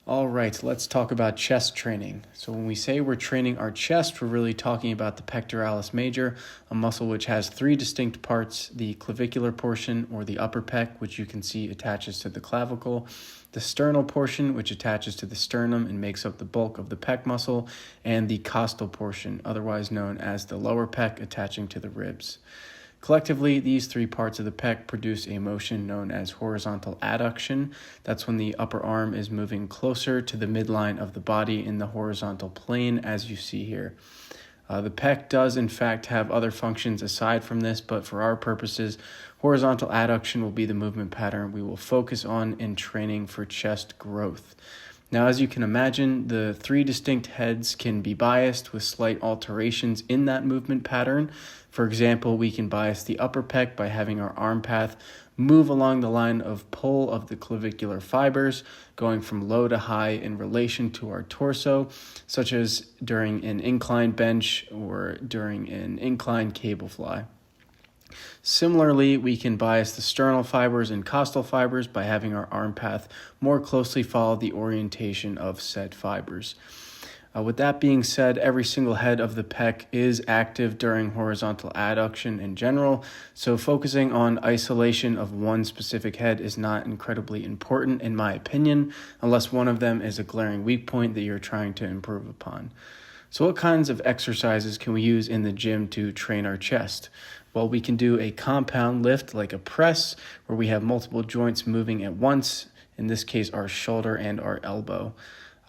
All right, let's talk about chest training. So when we say we're training our chest, we're really talking about the pectoralis major, a muscle which has three distinct parts: the clavicular portion, or the upper pec, which you can see attaches to the clavicle, the sternal portion, which attaches to the sternum and makes up the bulk of the pec muscle, and the costal portion, otherwise known as the lower pec, attaching to the ribs. Collectively, these three parts of the pec produce a motion known as horizontal adduction. That's when the upper arm is moving closer to the midline of the body in the horizontal plane, as you see here. The pec does, in fact, have other functions aside from this, but for our purposes, horizontal adduction will be the movement pattern we will focus on in training for chest growth. Now, as you can imagine, the three distinct heads can be biased with slight alterations in that movement pattern. For example, we can bias the upper pec by having our arm path move along the line of pull of the clavicular fibers, going from low to high in relation to our torso, such as during an incline bench or during an incline cable fly. Similarly, we can bias the sternal fibers and costal fibers by having our arm path more closely follow the orientation of said fibers. With that being said, every single head of the pec is active during horizontal adduction in general, so focusing on isolation of one specific head is not incredibly important in my opinion, unless one of them is a glaring weak point that you're trying to improve upon. So what kinds of exercises can we use in the gym to train our chest? Well, we can do a compound lift like a press, where we have multiple joints moving at once, in this case our shoulder and our elbow.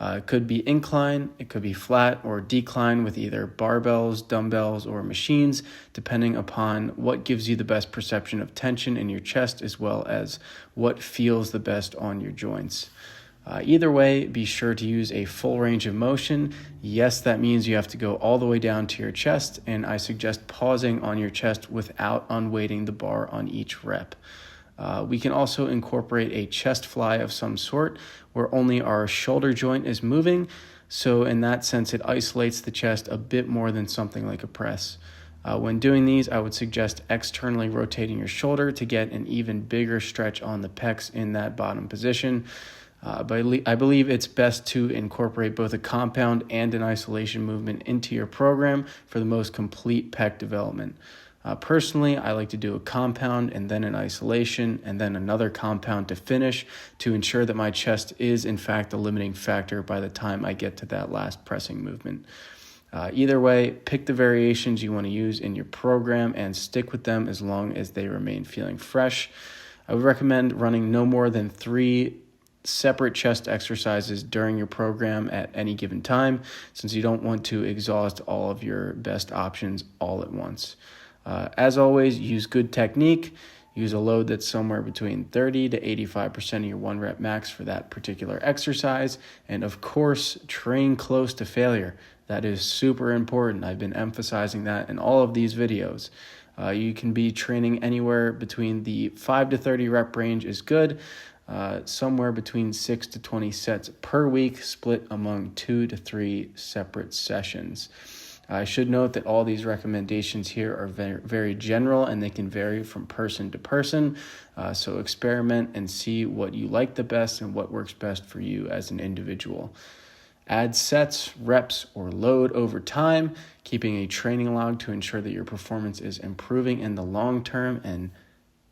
It could be incline, it could be flat or decline with either barbells, dumbbells, or machines, depending upon what gives you the best perception of tension in your chest, as well as what feels the best on your joints. Either way, be sure to use a full range of motion. Yes, that means you have to go all the way down to your chest, and I suggest pausing on your chest without unweighting the bar on each rep. We can also incorporate a chest fly of some sort where only our shoulder joint is moving. So in that sense, it isolates the chest a bit more than something like a press. When doing these, I would suggest externally rotating your shoulder to get an even bigger stretch on the pecs in that bottom position. But I believe it's best to incorporate both a compound and an isolation movement into your program for the most complete pec development. Personally, I like to do a compound and then an isolation and then another compound to finish, to ensure that my chest is in fact the limiting factor by the time I get to that last pressing movement. Either way, pick the variations you want to use in your program and stick with them as long as they remain feeling fresh. I would recommend running no more than 3 separate chest exercises during your program at any given time, since you don't want to exhaust all of your best options all at once. As always, use good technique. Use a load that's somewhere between 30 to 85% of your 1 rep max for that particular exercise. And of course, train close to failure. That is super important. I've been emphasizing that in all of these videos. You can be training anywhere between the 5 to 30 rep range is good. Somewhere between 6 to 20 sets per week, split among 2 to 3 separate sessions. I should note that all these recommendations here are very, very general, and they can vary from person to person. So experiment and see what you like the best and what works best for you as an individual. Add sets, reps, or load over time, keeping a training log to ensure that your performance is improving in the long term. And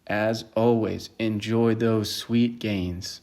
as always, enjoy those sweet gains.